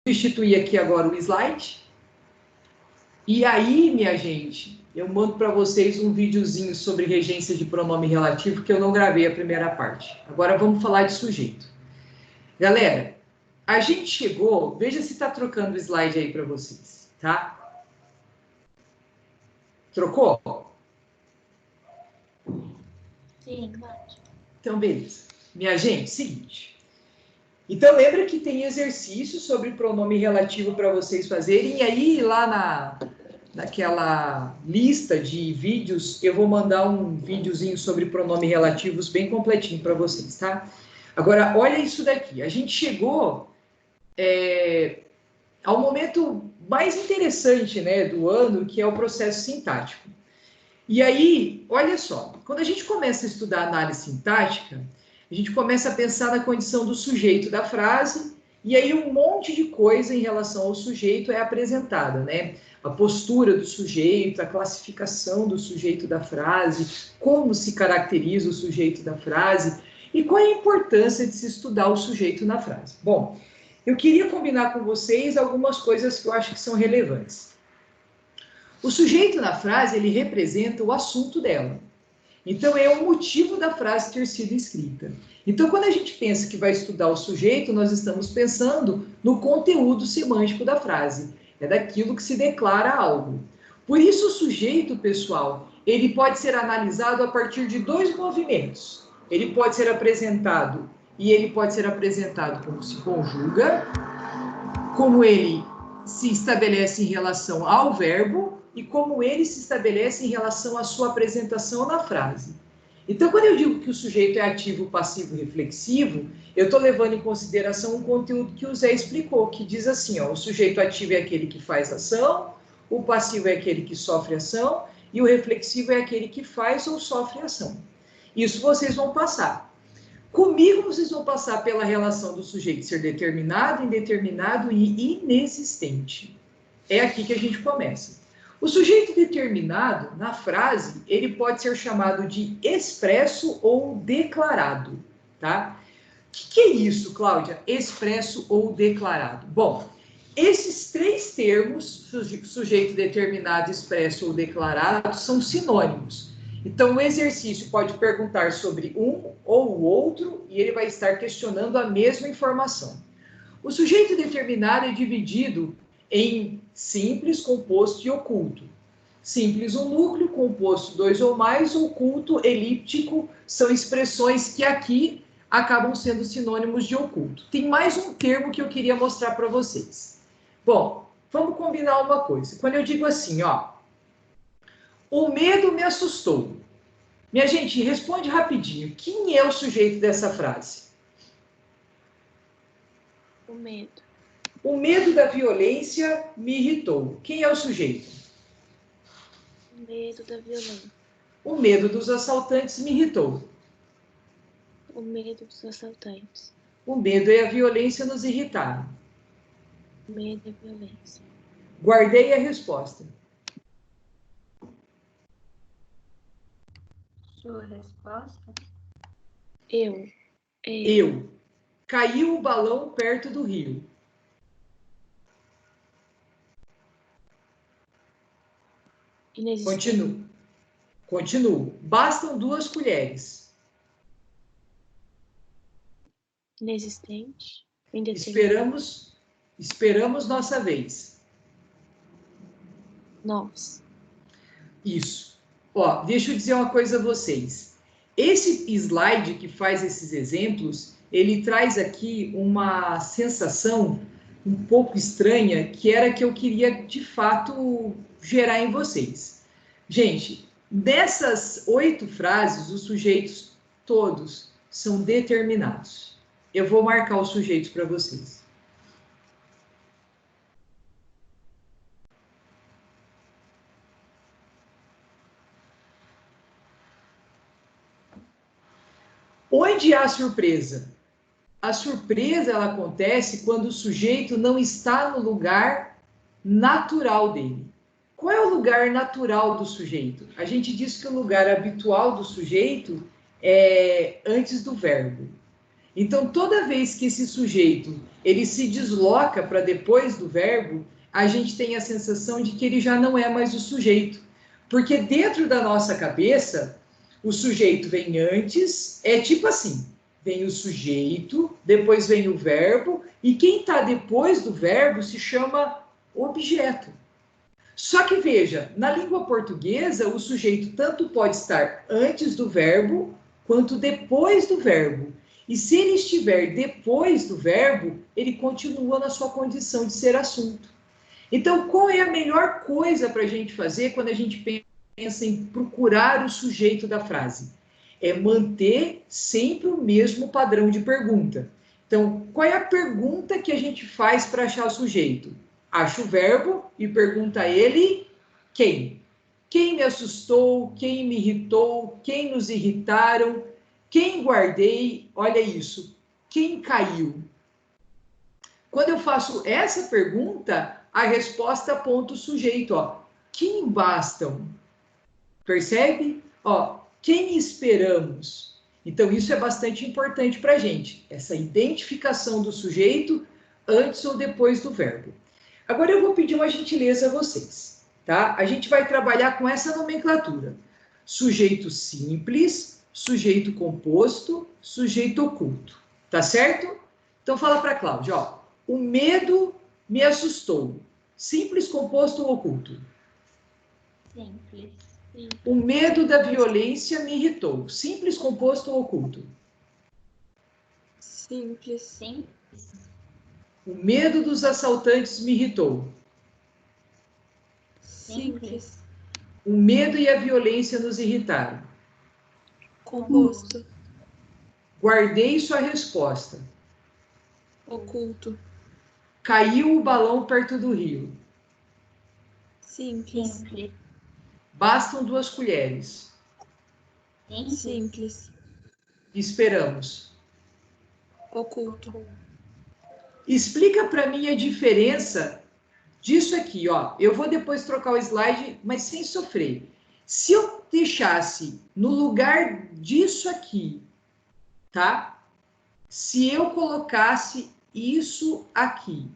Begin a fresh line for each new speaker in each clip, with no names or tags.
substituir aqui agora o slide. E aí, minha gente, eu mando para vocês um videozinho sobre regência de pronome relativo, que eu não gravei a primeira parte. Agora vamos falar de sujeito. Galera, a gente chegou... Veja se está trocando o slide aí para vocês, tá? Trocou?
Sim, claro.
Então, beleza. Minha gente, seguinte. Então, lembra que tem exercício sobre pronome relativo para vocês fazerem. E aí, lá naquela lista de vídeos, eu vou mandar um videozinho sobre pronome relativos bem completinho para vocês, tá? Agora, olha isso daqui. A gente chegou ao momento mais interessante, né, do ano, que é o processo sintático. E aí, olha só, quando a gente começa a estudar análise sintática, a gente começa a pensar na condição do sujeito da frase, e aí um monte de coisa em relação ao sujeito é apresentada, né? A postura do sujeito, a classificação do sujeito da frase, como se caracteriza o sujeito da frase, e qual é a importância de se estudar o sujeito na frase. Bom, eu queria combinar com vocês algumas coisas que eu acho que são relevantes. O sujeito na frase, ele representa o assunto dela. Então, é o motivo da frase ter sido escrita. Então, quando a gente pensa que vai estudar o sujeito, nós estamos pensando no conteúdo semântico da frase. É daquilo que se declara algo. Por isso, o sujeito, pessoal, ele pode ser analisado a partir de dois movimentos. Ele pode ser apresentado, e ele pode ser apresentado como se conjuga, como ele se estabelece em relação ao verbo, e como ele se estabelece em relação à sua apresentação na frase. Então, quando eu digo que o sujeito é ativo, passivo e reflexivo, eu estou levando em consideração um conteúdo que o Zé explicou, que diz assim, ó, o sujeito ativo é aquele que faz ação, o passivo é aquele que sofre ação, e o reflexivo é aquele que faz ou sofre ação. Isso vocês vão passar. Comigo, vocês vão passar pela relação do sujeito ser determinado, indeterminado e inexistente. É aqui que a gente começa. O sujeito determinado, na frase, ele pode ser chamado de expresso ou declarado, tá? O que é isso, Cláudia? Expresso ou declarado? Bom, esses três termos, sujeito determinado, expresso ou declarado, são sinônimos. Então, o exercício pode perguntar sobre um ou o outro e ele vai estar questionando a mesma informação. O sujeito determinado é dividido em simples, composto e oculto. Simples, um núcleo, composto, dois ou mais, oculto, elíptico, são expressões que aqui acabam sendo sinônimos de oculto. Tem mais um termo que eu queria mostrar para vocês. Bom, vamos combinar uma coisa. Quando eu digo assim, ó, o medo me assustou. Minha gente, responde rapidinho. Quem é o sujeito dessa frase?
O medo.
O medo da violência me irritou. Quem é o sujeito?
O medo da violência.
O medo dos assaltantes me irritou.
O medo dos assaltantes.
O medo e a violência nos irritaram.
O medo e a violência.
Guardei a resposta.
Sua resposta?
Eu. Caiu o balão perto do rio.
Inexistente.
Continuo. Bastam 2 colheres.
Inexistente. Indeterminado.
Esperamos nossa vez.
Nós.
Isso. Ó, deixa eu dizer uma coisa a vocês. Esse slide que faz esses exemplos, ele traz aqui uma sensação um pouco estranha, que era que eu queria, de fato, gerar em vocês. Gente, dessas 8 frases, os sujeitos todos são determinados. Eu vou marcar os sujeitos para vocês. Onde há surpresa? A surpresa ela acontece quando o sujeito não está no lugar natural dele. Qual é o lugar natural do sujeito? A gente diz que o lugar habitual do sujeito é antes do verbo. Então, toda vez que esse sujeito ele se desloca para depois do verbo, a gente tem a sensação de que ele já não é mais o sujeito. Porque dentro da nossa cabeça, o sujeito vem antes, é tipo assim, vem o sujeito, depois vem o verbo, e quem está depois do verbo se chama objeto. Só que veja, na língua portuguesa, o sujeito tanto pode estar antes do verbo, quanto depois do verbo. E se ele estiver depois do verbo, ele continua na sua condição de ser assunto. Então, qual é a melhor coisa para a gente fazer quando a gente pensa em procurar o sujeito da frase? É manter sempre o mesmo padrão de pergunta. Então, qual é a pergunta que a gente faz para achar o sujeito? Acha o verbo e pergunta a ele quem? Quem me assustou? Quem me irritou? Quem nos irritaram? Quem guardei? Olha isso. Quem caiu? Quando eu faço essa pergunta, a resposta aponta o sujeito, ó. Quem bastam? Percebe? Ó, quem esperamos? Então, isso é bastante importante para a gente, essa identificação do sujeito antes ou depois do verbo. Agora, eu vou pedir uma gentileza a vocês, tá? A gente vai trabalhar com essa nomenclatura. Sujeito simples, sujeito composto, sujeito oculto. Tá certo? Então, fala para a Cláudia, ó. O medo me assustou. Simples, composto ou oculto?
Simples.
O medo da violência me irritou. Simples, composto ou oculto?
Simples. Simples.
O medo dos assaltantes me irritou.
Simples.
O medo e a violência nos irritaram.
Composto.
Guardei sua resposta.
Oculto.
Caiu o balão perto do rio.
Simples. Simples.
Bastam 2 colheres.
Simples.
Esperamos.
Oculto.
Explica para mim a diferença disso aqui, ó. Eu vou depois trocar o slide, mas sem sofrer. Se eu deixasse no lugar disso aqui, tá? Se eu colocasse isso aqui,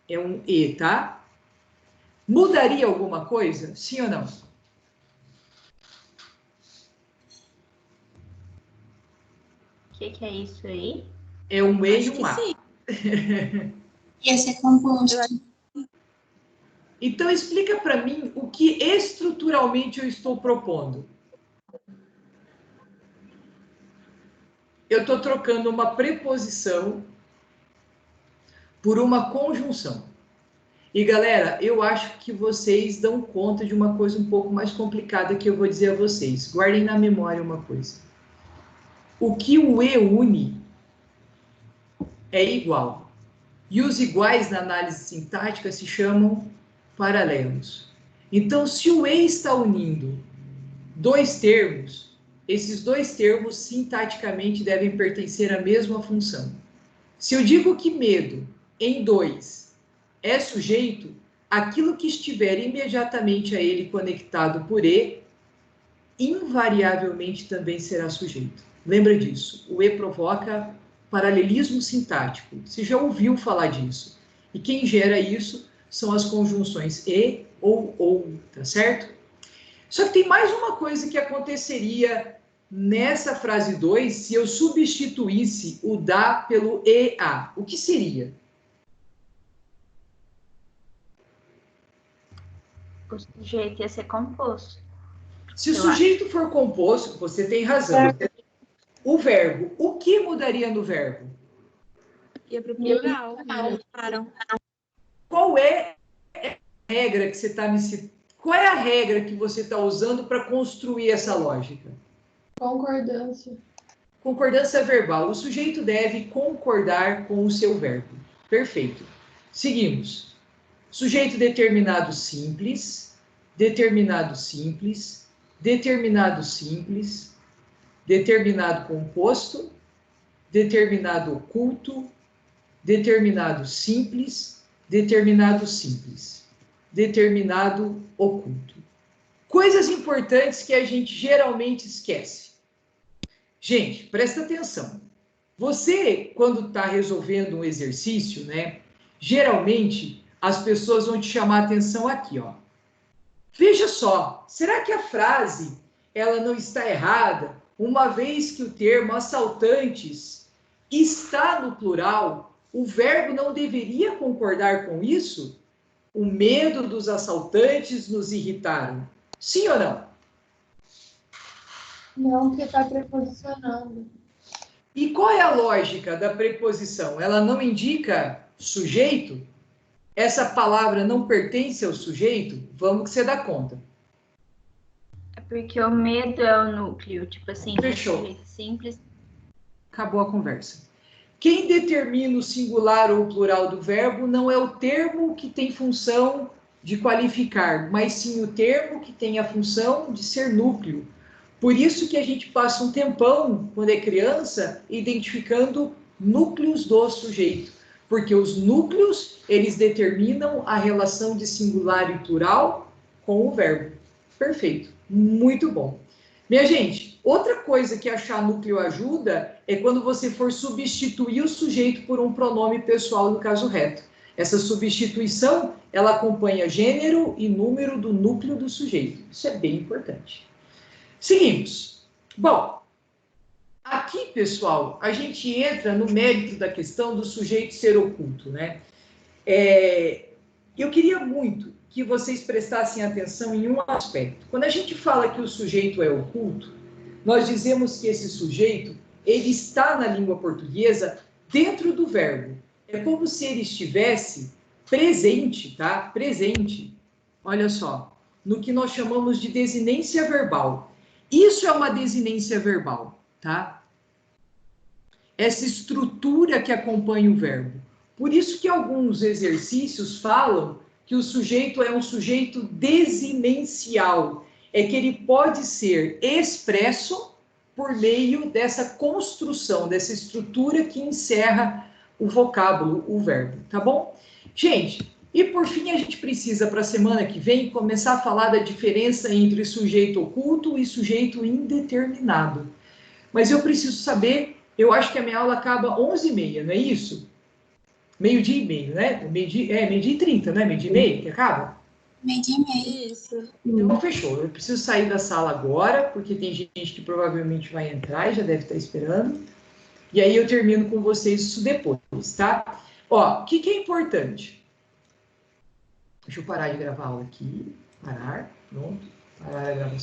é um E, tá? Mudaria alguma coisa? Sim ou não?
O que é isso aí?
É um E e um A.
Sim.
Ia ser composto.
Então, explica para mim o que estruturalmente eu estou propondo. Eu estou trocando uma preposição por uma conjunção. E, galera, eu acho que vocês dão conta de uma coisa um pouco mais complicada que eu vou dizer a vocês. Guardem na memória uma coisa. O que o E une é igual. E os iguais na análise sintática se chamam paralelos. Então, se o E está unindo 2 termos, esses 2 termos sintaticamente devem pertencer à mesma função. Se eu digo que medo em 2 é sujeito, aquilo que estiver imediatamente a ele conectado por E, invariavelmente também será sujeito. Lembra disso? O E provoca paralelismo sintático. Você já ouviu falar disso? E quem gera isso são as conjunções E ou, tá certo? Só que tem mais uma coisa que aconteceria nessa frase 2 se eu substituísse o da pelo EA. O que seria?
O sujeito ia ser composto.
Se o sujeito for composto, você tem razão. O verbo, o que mudaria no verbo?
Ia para o plural.
Qual é a regra que você está me citando? Qual é a regra que você está usando para construir essa lógica?
Concordância.
Concordância verbal. O sujeito deve concordar com o seu verbo. Perfeito. Seguimos. Sujeito determinado simples, determinado simples, determinado simples, determinado composto, determinado oculto, determinado simples, determinado simples, determinado oculto. Coisas importantes que a gente geralmente esquece. Gente, presta atenção. Você, quando está resolvendo um exercício, né? Geralmente, as pessoas vão te chamar a atenção aqui, ó. Veja só, será que a frase, ela não está errada, uma vez que o termo assaltantes está no plural, o verbo não deveria concordar com isso? O medo dos assaltantes nos irritaram. Sim ou não?
Não, porque está preposicionando.
E qual é a lógica da preposição? Ela não indica sujeito? Essa palavra não pertence ao sujeito? Vamos que você dá conta.
É porque o medo é o núcleo, tipo assim,
Fechou.
de jeito simples.
Acabou a conversa. Quem determina o singular ou o plural do verbo não é o termo que tem função de qualificar, mas sim o termo que tem a função de ser núcleo. Por isso que a gente passa um tempão, quando é criança, identificando núcleos do sujeito. Porque os núcleos, eles determinam a relação de singular e plural com o verbo. Perfeito. Muito bom. Minha gente, outra coisa que achar núcleo ajuda é quando você for substituir o sujeito por um pronome pessoal no caso reto. Essa substituição, ela acompanha gênero e número do núcleo do sujeito. Isso é bem importante. Seguimos. Bom, aqui, pessoal, a gente entra no mérito da questão do sujeito ser oculto, né? Eu queria muito que vocês prestassem atenção em um aspecto. Quando a gente fala que o sujeito é oculto, nós dizemos que esse sujeito, ele está na língua portuguesa dentro do verbo. É como se ele estivesse presente, tá? Presente. Olha só, no que nós chamamos de desinência verbal. Isso é uma desinência verbal, tá? Essa estrutura que acompanha o verbo. Por isso que alguns exercícios falam que o sujeito é um sujeito desinencial. É que ele pode ser expresso por meio dessa construção, dessa estrutura que encerra o vocábulo, o verbo, tá bom? Gente, e por fim a gente precisa, para a semana que vem, começar a falar da diferença entre sujeito oculto e sujeito indeterminado. Mas eu preciso saber, eu acho que a minha aula acaba 11h30, não é isso? Meio-dia e meio, né? Meio-dia e 30, né? Meio-dia e meio que acaba?
Meio-dia e meio.
Isso.
Então, fechou. Eu preciso sair da sala agora, porque tem gente que provavelmente vai entrar e já deve estar esperando. E aí eu termino com vocês isso depois, tá? Ó, o que é importante? Deixa eu parar de gravar a aula aqui. Parar. Pronto. Parar a gravação.